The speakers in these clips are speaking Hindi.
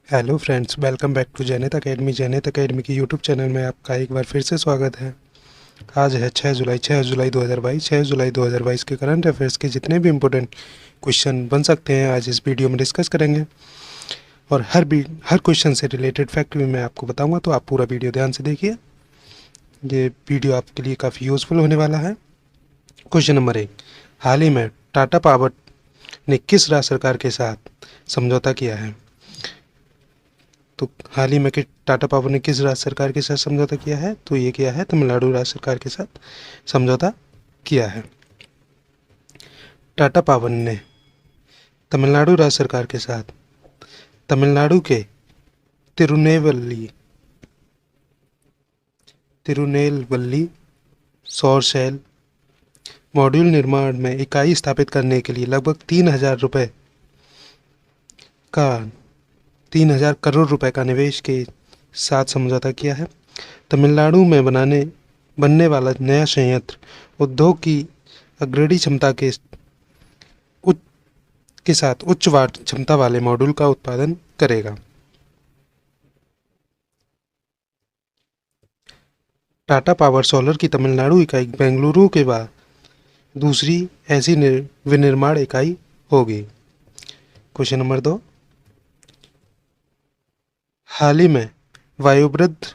Hello friends, welcome back to जैनेत अकेडमी। जैनेत अकेडमी की यूट्यूब चैनल में आपका एक बार फिर से स्वागत है। आज है 6 जुलाई 2022 के करंट अफेयर्स के जितने भी इम्पोर्टेंट क्वेश्चन बन सकते हैं आज इस वीडियो में डिस्कस करेंगे। और हर क्वेश्चन से रिलेटेड फैक्ट भी मैं आपको बताऊंगा, तो आप पूरा वीडियो ध्यान से देखिए। ये वीडियो आपके लिए काफ़ी यूज़फुल होने वाला है। क्वेश्चन नंबर 1, हाल ही में टाटा पावर ने किस राज्य सरकार के साथ समझौता किया है? तो हाल ही में कि टाटा पावर ने किस राज्य सरकार के साथ समझौता किया है? तो ये किया है तमिलनाडु राज्य सरकार के साथ समझौता किया है। टाटा पावर ने तमिलनाडु राज्य सरकार के साथ तमिलनाडु के तिरुनेलवेली तिरुनेलवेली सौर सेल मॉड्यूल निर्माण में इकाई स्थापित करने के लिए लगभग 3,000 करोड़ रुपए का निवेश के साथ समझौता किया है। तमिलनाडु में बनने वाला नया संयंत्र उद्योग की अग्रणी क्षमता के साथ उच्च वाट क्षमता वाले मॉड्यूल का उत्पादन करेगा। टाटा पावर सोलर की तमिलनाडु इकाई बेंगलुरु के बाद दूसरी ऐसी विनिर्माण इकाई होगी। क्वेश्चन नंबर 2, हाल ही में वायुव्रत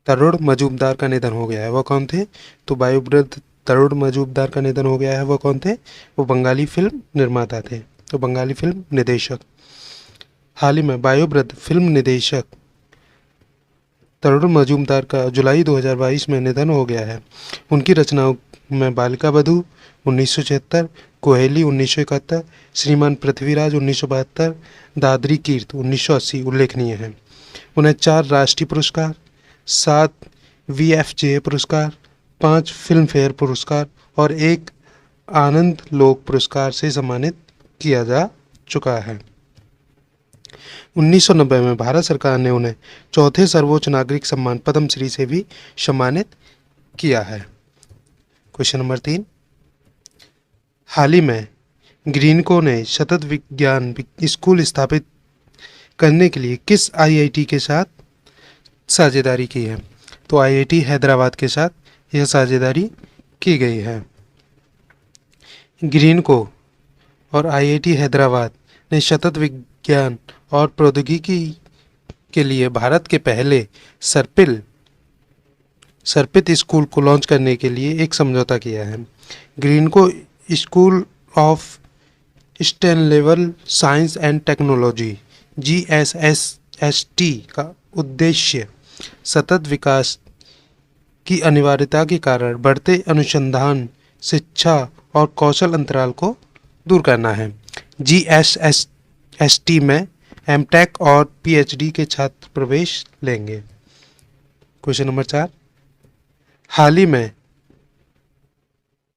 तरुण मजूमदार का निधन हो गया है। वह कौन थे? तो वायुव्रत तरुण मजूमदार का निधन हो गया है। वह कौन थे? वो बंगाली फिल्म निर्माता थे, तो बंगाली फिल्म निदेशक। हाल ही में वायुव्रत फिल्म निदेशक तरुण मजूमदार का जुलाई 2022 में निधन हो गया है। उनकी रचनाओं में बालिका वधू 1976, कोहेली 1971, श्रीमान पृथ्वीराज 1972, दादरी कीर्त 1980 उल्लेखनीय हैं। उन्हें 4 राष्ट्रीय पुरस्कार, 7 VFJ पुरस्कार, 5 फिल्म फेयर पुरस्कार और 1 आनंद लोक पुरस्कार से सम्मानित किया जा चुका है। 1990 में भारत सरकार ने उन्हें चौथे सर्वोच्च नागरिक सम्मान पद्मश्री से भी सम्मानित किया है। क्वेश्चन नंबर 3, हाल ही में ग्रीनको ने सतत विज्ञान स्कूल स्थापित करने के लिए किस IIT के साथ साझेदारी की है? तो IIT हैदराबाद के साथ यह साझेदारी की गई है। ग्रीनको और IIT हैदराबाद ने सतत विज्ञान और प्रौद्योगिकी के लिए भारत के पहले सर्पित स्कूल को लॉन्च करने के लिए एक समझौता किया है। Greenko school of stem level science and technology GSSST का उद्देश्य सतत विकास की अनिवार्यता के कारण बढ़ते अनुसंधान, शिक्षा और कौशल अंतराल को दूर करना है। GSSST में MTech और PhD के छात्र प्रवेश लेंगे। क्वेश्चन नंबर 4, हाल ही में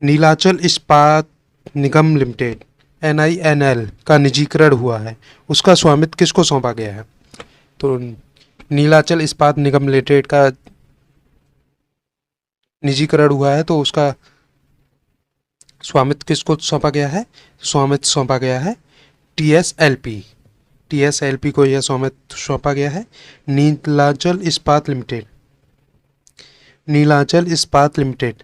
नीलाचल इस्पात निगम लिमिटेड NINL का निजीकरण हुआ है। उसका स्वामित्व किसको सौंपा गया है? तो नीलाचल इस्पात निगम लिमिटेड का निजीकरण हुआ है, तो उसका स्वामित्व किसको सौंपा गया है? स्वामित्व सौंपा गया है TSLP को यह स्वामित्व सौंपा गया है। नीलाचल इस्पात लिमिटेड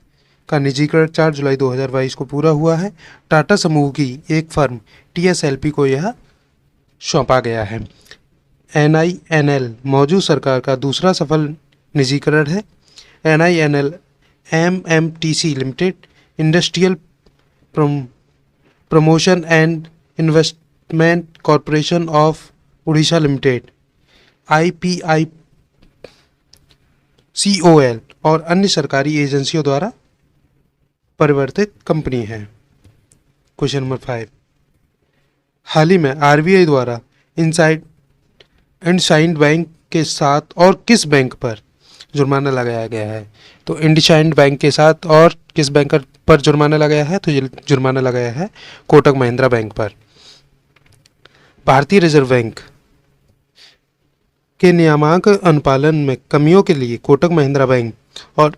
का निजीकरण 4 जुलाई 2022 को पूरा हुआ है। टाटा समूह की एक फर्म TSLP को यह सौंपा गया है। NINL मौजूदा सरकार का दूसरा सफल निजीकरण है। NINL MMTC limited, industrial promotion and investment corporation of Orissa limited IPICOL और अन्य सरकारी एजेंसियों द्वारा परिवर्तित कंपनी है। क्वेश्चन नंबर 5, हाल ही में RBI द्वारा इंडसइंड बैंक के साथ और किस बैंक पर जुर्माना लगाया गया है? तो इंडसइंड बैंक के साथ और किस बैंक पर जुर्माना लगाया है? तो ये जुर्माना लगाया है कोटक महिंद्रा बैंक पर। भारतीय रिजर्व बैंक के नियामक अनुपालन में कमियों के लिए कोटक महिंद्रा बैंक और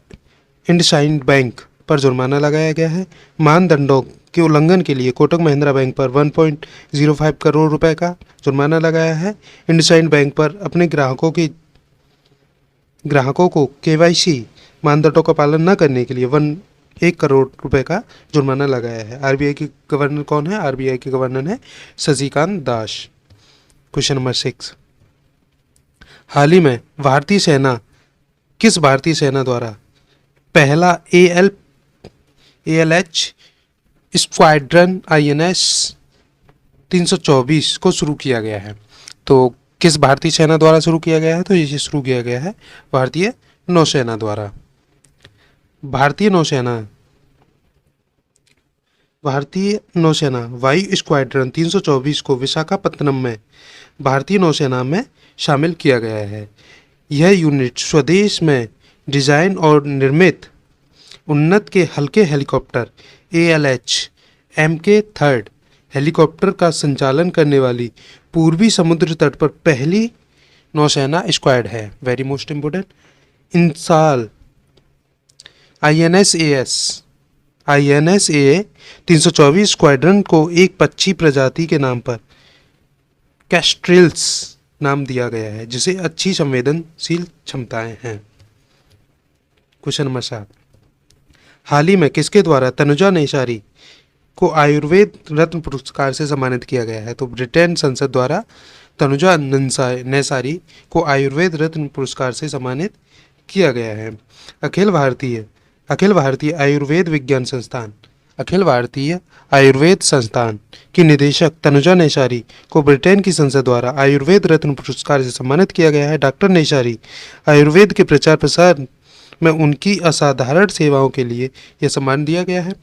इंडसइंड बैंक पर जुर्माना लगाया गया है। मानदंडों के उल्लंघन के लिए कोटक महिंद्रा बैंक पर 1.05 करोड़ रुपए का जुर्माना लगाया है। इंडसइंड बैंक पर अपने ग्राहकों को केवाईसी मानदंडों का पालन न करने के लिए 1 करोड़ रुपए का जुर्माना लगाया है। आरबीआई के गवर्नर कौन है? आरबीआई के गवर्नर है शशिकांत दास। क्वेश्चन नंबर 6, हाल ही में किस भारतीय सेना द्वारा पहला ALH स्क्वाड्रन INS 324 को शुरू किया गया है? तो किस भारतीय सेना द्वारा शुरू किया गया है? तो ये शुरू किया गया है भारतीय नौसेना द्वारा। भारतीय नौसेना वायु स्क्वाड्रन 324 को विशाखापत्तनम में भारतीय नौसेना में शामिल किया गया है। यह यूनिट स्वदेश में डिजाइन और निर्मित उन्नत के हल्के हेलीकॉप्टर ALH Mk-3 हेलीकॉप्टर का संचालन करने वाली पूर्वी समुद्र तट पर पहली नौसेना स्क्वाड है। Very most important. इन साल INSA 324 स्क्वाड्रन को एक पक्षी प्रजाति के नाम पर कैस्ट्रिल्स नाम दिया गया है, जिसे अच्छी संवेदनशील क्षमताएं हैं। क्वेश्चन नंबर 7, हाल ही में किसके द्वारा तनुजा नेसारी को आयुर्वेद रत्न पुरस्कार से सम्मानित किया गया है? तो ब्रिटेन संसद द्वारा तनुजा नेसारी को आयुर्वेद रत्न पुरस्कार से सम्मानित किया गया है। अखिल भारतीय आयुर्वेद संस्थान की निदेशक तनुजा नेसारी को ब्रिटेन की संसद द्वारा आयुर्वेद रत्न पुरस्कार से सम्मानित किया गया है। डॉक्टर नेसारी आयुर्वेद के प्रचार प्रसार में उनकी असाधारण सेवाओं के लिए यह सम्मान दिया गया है।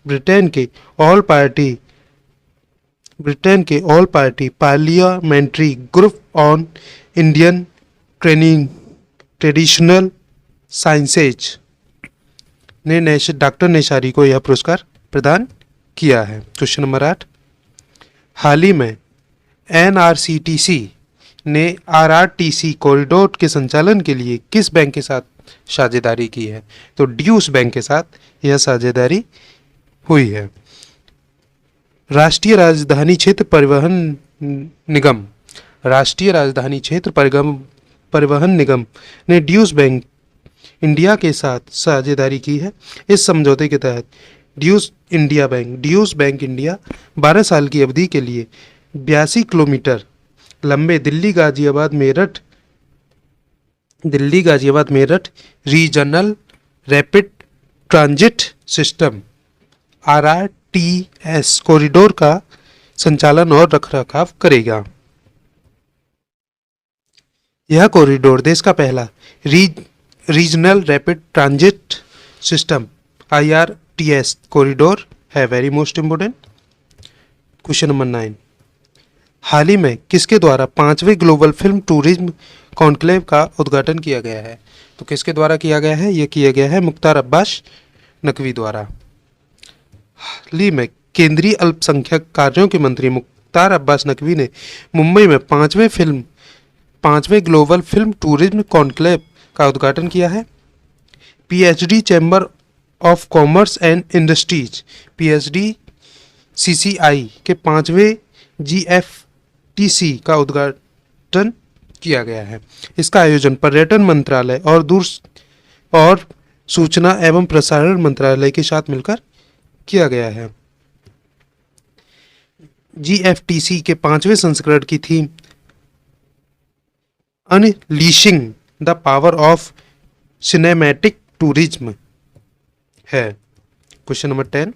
ब्रिटेन के all party parliamentary group on Indian traditional sciences ने डॉक्टर नेसारी को यह पुरस्कार प्रदान किया है। क्वेश्चन नंबर 8, हाल ही में NRCTC ने RRTC कॉरिडोर के संचालन के लिए किस बैंक के साथ साझेदारी की है? तो ड्यूस बैंक के साथ यह साझेदारी हुई है। राष्ट्रीय राजधानी क्षेत्र परिवहन निगम ने ड्यूस बैंक इंडिया के साथ साझेदारी की है। इस समझौते के तहत ड्यूस बैंक इंडिया 12 साल की अवधि के लिए 82 किलोमीटर लंबे Delhi Ghaziabad Meerut regional rapid transit system RRTS corridor का संचालन और रखरखाव करेगा। यह कॉरिडोर देश का पहला regional rapid transit system IRTS corridor है। Very most important. Question number 9, हाल ही में किसके द्वारा 5वें ग्लोबल फिल्म टूरिज्म कॉन्क्लेव का उद्घाटन किया गया है? तो किसके द्वारा किया गया है? यह किया गया है मुख्तार अब्बास नकवी द्वारा। हाल ही में केंद्रीय अल्पसंख्यक कार्यों के मंत्री मुख्तार अब्बास नकवी ने मुंबई में 5वें ग्लोबल फिल्म टूरिज्म कॉन्क्लेव का उद्घाटन किया है। PhD chamber of commerce and industries PhD-CCI के 5वें GFTC का उद्घाटन किया गया है। इसका आयोजन पर्यटन मंत्रालय और सूचना एवं प्रसारण मंत्रालय के साथ मिलकर किया गया है। GFTC के 5वें संस्करण की theme unleashing the power of cinematic tourism है। क्वेश्चन नंबर 10,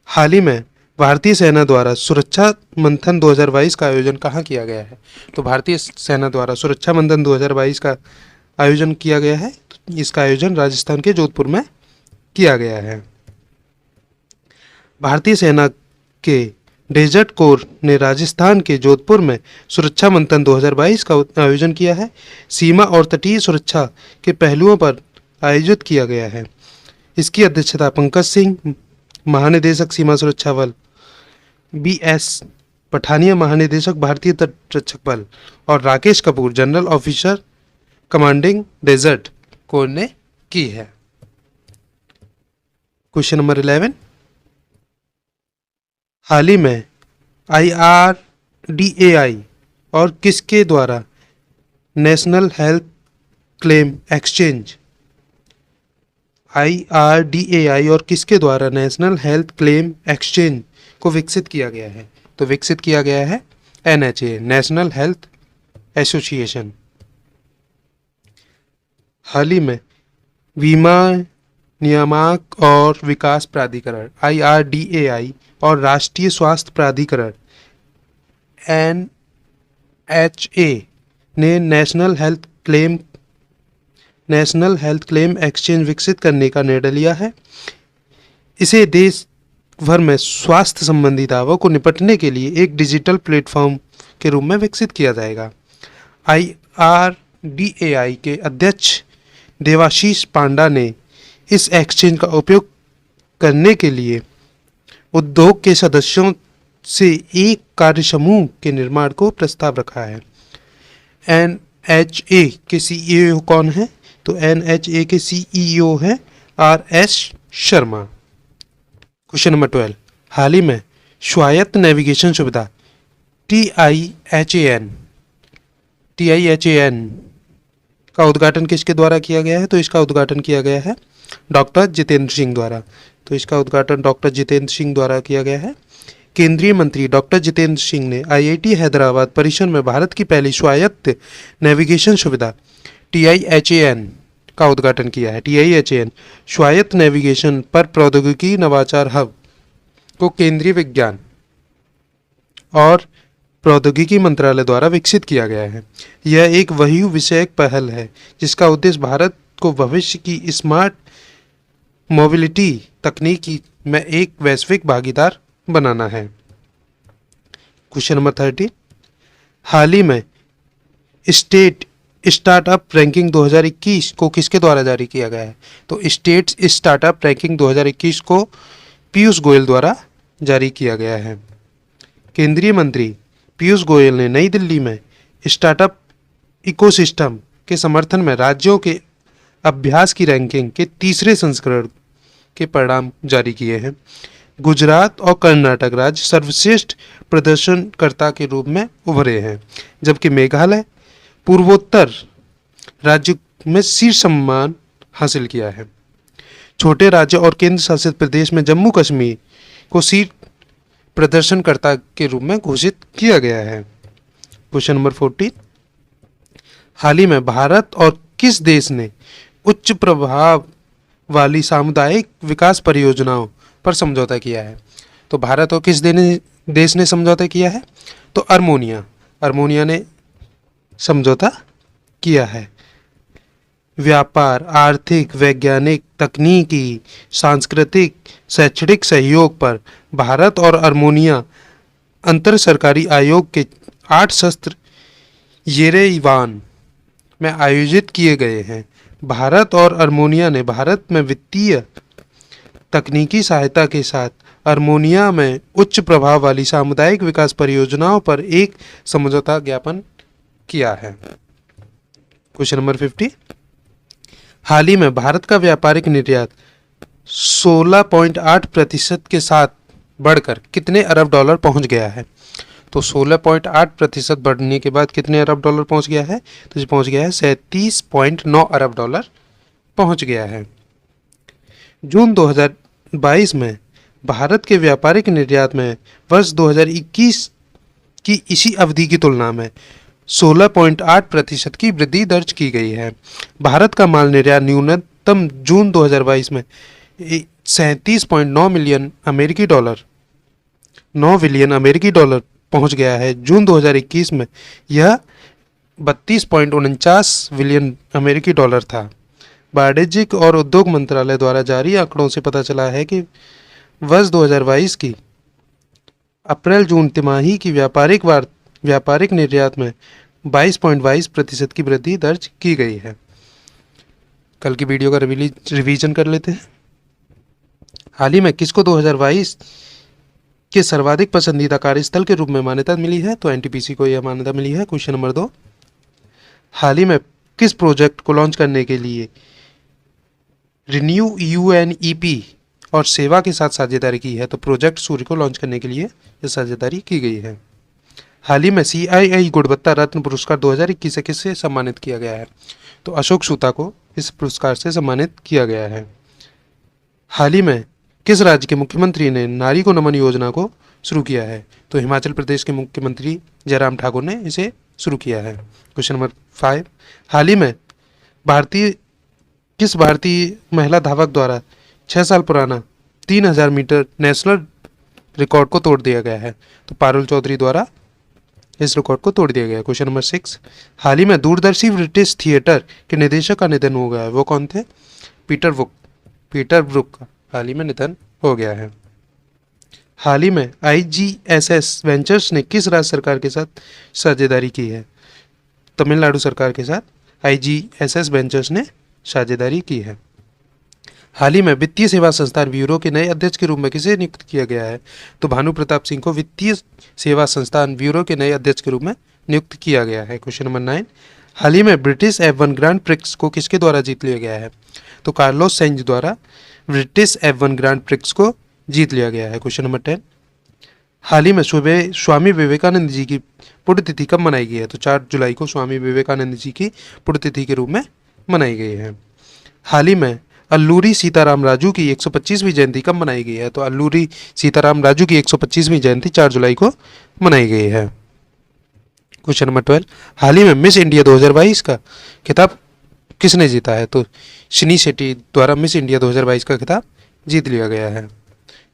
हाल ही में भारतीय सेना द्वारा सुरक्षा मंथन 2022 का आयोजन कहाँ किया गया है? तो भारतीय सेना द्वारा सुरक्षा मंथन 2022 का आयोजन किया गया है। इसका आयोजन राजस्थान के जोधपुर में किया गया है। भारतीय सेना के डेजर्ट कोर ने राजस्थान के जोधपुर में सुरक्षा मंथन 2022 का आयोजन किया है। सीमा और तटीय सुरक्षा के पहलुओं पर आयोजित किया गया है। इसकी अध्यक्षता पंकज सिंह, महानिदेशक सीमा सुरक्षा बल, BS पठानिया, महानिदेशक भारतीय तटरक्षक बल, और Rakesh Kapoor, general officer commanding desert corps ने की है। क्वेश्चन नंबर 11, हाल ही में IRDAI और किसके द्वारा national health claim exchange, IRDAI और किसके द्वारा नेशनल हेल्थ क्लेम एक्सचेंज को विकसित किया गया है? तो विकसित किया गया है NHA, नेशनल हेल्थ एसोसिएशन। हाल ही में बीमा नियामक और विकास प्राधिकरण IRDAI और राष्ट्रीय स्वास्थ्य प्राधिकरण NHA ने नेशनल हेल्थ क्लेम एक्सचेंज विकसित करने का निर्णय लिया है। इसे देश भर में स्वास्थ्य संबंधी दावों को निपटने के लिए एक डिजिटल प्लेटफॉर्म के रूप में विकसित किया जाएगा। IRDAI के अध्यक्ष देवाशीष पांडा ने इस एक्सचेंज का उपयोग करने के लिए उद्योग के सदस्यों से एक कार्य समूह के निर्माण को प्रस्ताव रखा है। NHA के CEO कौन है? तो NHA के CEO है RS शर्मा। क्वेश्चन नंबर 12, हाल ही में स्वायत्त नेविगेशन सुविधा TIHAN का उद्घाटन किसके द्वारा किया गया है? तो इसका उद्घाटन किया गया है डॉक्टर जितेंद्र सिंह द्वारा। तो इसका उद्घाटन डॉक्टर जितेंद्र सिंह द्वारा किया गया है। केंद्रीय मंत्री डॉक्टर जितेंद्र सिंह ने IIT हैदराबाद परिसर में भारत की पहली स्वायत्त नेविगेशन सुविधा TIHAN का उद्घाटन किया है। TIHAN स्वायत्त नेविगेशन पर प्रौद्योगिकी नवाचार हब को केंद्रीय विज्ञान और प्रौद्योगिकी मंत्रालय द्वारा विकसित किया गया है। यह एक बहु विषयक पहल है जिसका उद्देश्य भारत को भविष्य की स्मार्ट मोबिलिटी तकनीकी में एक वैश्विक भागीदार बनाना है। क्वेश्चन नंबर 13, हाल ही में स्टेट स्टार्टअप रैंकिंग 2021 को किसके द्वारा जारी किया गया है? तो स्टेट स्टार्टअप रैंकिंग 2021 को पीयूष गोयल द्वारा जारी किया गया है। केंद्रीय मंत्री पीयूष गोयल ने नई दिल्ली में स्टार्टअप इकोसिस्टम के समर्थन में राज्यों के अभ्यास की रैंकिंग के तीसरे संस्करण के परिणाम जारी किए हैं। गुजरात और कर्नाटक राज्य सर्वश्रेष्ठ प्रदर्शनकर्ता के रूप में उभरे हैं, जबकि मेघालय पूर्वोत्तर राज्य में शीर्ष सम्मान हासिल किया है। छोटे राज्य और केंद्र शासित प्रदेश में जम्मू कश्मीर को शीर्ष प्रदर्शनकर्ता के रूप में घोषित किया गया है। क्वेश्चन नंबर 14, हाल ही में भारत और किस देश ने उच्च प्रभाव वाली सामुदायिक विकास परियोजनाओं पर समझौता किया है? तो भारत और किस देश ने समझौता किया है? तो अर्मेनिया ने समझौता किया है। व्यापार, आर्थिक, वैज्ञानिक, तकनीकी, सांस्कृतिक, शैक्षणिक सहयोग पर भारत और अर्मेनिया अंतर सरकारी आयोग के 8 सत्र येरेवान में आयोजित किए गए हैं। भारत और अर्मेनिया ने भारत में वित्तीय तकनीकी सहायता के साथ अर्मेनिया में उच्च प्रभाव वाली सामुदायिक विकास परियोजनाओं पर एक समझौता ज्ञापन किया है। क्वेश्चन नंबर 50, हाल ही में भारत का व्यापारिक निर्यात 16.8% के साथ बढ़कर कितने अरब डॉलर पहुंच गया है? तो 16.8% बढ़ने के बाद कितने अरब डॉलर पहुंच गया है? तो ये पहुंच गया है 37.9 अरब डॉलर पहुंच गया है। जून 2022 में भारत के व्यापारिक निर्यात में वर्ष 2021 की इसी अवधि की तुलना में 16.8% की वृद्धि दर्ज की गई है। भारत का माल निर्यात न्यूनतम जून 2022 में 37.9 बिलियन अमेरिकी डॉलर पहुंच गया है। जून 2021 में यह 32.49 बिलियन अमेरिकी डॉलर था। वाणिज्यिक और उद्योग मंत्रालय द्वारा जारी आंकड़ों से पता चला है कि वर्ष 2022 की अप्रैल जून तिमाही की व्यापारिक निर्यात में 22.22% की वृद्धि दर्ज की गई है। कल की वीडियो का रिवीजन कर लेते हैं। हाल ही में किसको 2022 के सर्वाधिक पसंदीदा कार्यस्थल के रूप में मान्यता मिली है? तो NTPC को यह मान्यता मिली है। क्वेश्चन नंबर 2, हाल ही में किस प्रोजेक्ट को लॉन्च करने के लिए रिन्यू UNEP और सेवा के साथ साझेदारी की है, तो प्रोजेक्ट सूर्य को लॉन्च करने के लिए ये साझेदारी की गई है। हाल ही में CII गुणवत्ता रत्न पुरस्कार 2021 से किससे सम्मानित किया गया है? तो अशोक सूता को इस पुरस्कार से सम्मानित किया गया है। हाल ही में किस राज्य के मुख्यमंत्री ने नारी को नमन योजना को शुरू किया है? तो हिमाचल प्रदेश के मुख्यमंत्री जयराम ठाकुर ने इसे शुरू किया है। क्वेश्चन नंबर 5, हाल ही में किस भारतीय महिला धावक द्वारा 6 साल पुराना 3000 मीटर नेशनल रिकॉर्ड को तोड़ दिया गया है? तो पारुल चौधरी द्वारा इस रिकॉर्ड को तोड़ दिया गया है। क्वेश्चन नंबर 6, हाल ही में दूरदर्शी ब्रिटिश थिएटर के निदेशक का निधन हो गया है, वो कौन थे? पीटर ब्रुक का हाल ही में निधन हो गया है। हाल ही में IGSS वेंचर्स ने किस राज्य सरकार के साथ साझेदारी की है? तमिलनाडु सरकार के साथ IGSS वेंचर्स ने साझेदारी की है। हाल ही में वित्तीय सेवा संस्थान ब्यूरो के नए अध्यक्ष के रूप में किसे नियुक्त किया गया है? तो भानु प्रताप सिंह को वित्तीय सेवा संस्थान ब्यूरो के नए अध्यक्ष के रूप में नियुक्त किया गया है। क्वेश्चन नंबर 9, हाल ही में ब्रिटिश F1 ग्रांड प्रिक्स को किसके द्वारा जीत लिया गया है? तो कार्लोस सेंज द्वारा ब्रिटिश F1 ग्रांड प्रिक्स को जीत लिया गया है। क्वेश्चन नंबर 10, हाल ही में स्वामी विवेकानंद जी की पुण्यतिथि कब मनाई गई है? तो 4 जुलाई को स्वामी विवेकानंद जी की पुण्यतिथि के रूप में मनाई गई है। हाल ही में अल्लूरी सीताराम राजू की 125वीं जयंती कब मनाई गई है? तो अल्लूरी सीताराम राजू की 125वीं जयंती 4 जुलाई को मनाई गई है। क्वेश्चन नंबर 12, हाल ही में मिस इंडिया 2022 का खिताब किसने जीता है? तो शिनी शेट्टी द्वारा मिस इंडिया 2022 का खिताब जीत लिया गया है।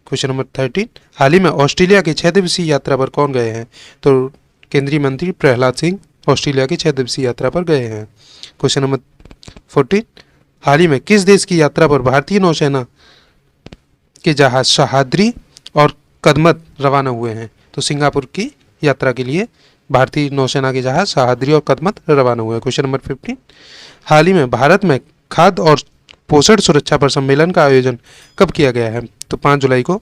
क्वेश्चन नंबर 13, हाल ही में ऑस्ट्रेलिया की 6 दिवसीय यात्रा पर कौन गए हैं? तो केंद्रीय मंत्री प्रहलाद सिंह ऑस्ट्रेलिया की 6 दिवसीय यात्रा पर गए हैं। क्वेश्चन नंबर 14, हाल ही में किस देश की यात्रा पर भारतीय नौसेना के जहाज सहाद्री और कदमत रवाना हुए हैं? तो सिंगापुर की यात्रा के लिए भारतीय नौसेना के जहाज सहाद्री और कदमत रवाना हुए हैं। क्वेश्चन नंबर 15, हाल ही में भारत में खाद्य और पोषण सुरक्षा पर सम्मेलन का आयोजन कब किया गया है? तो 5 जुलाई को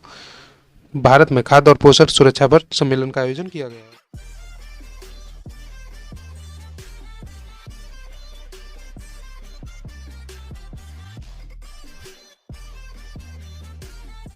भारत में खाद्य और पोषण सुरक्षा पर सम्मेलन का आयोजन किया गया है।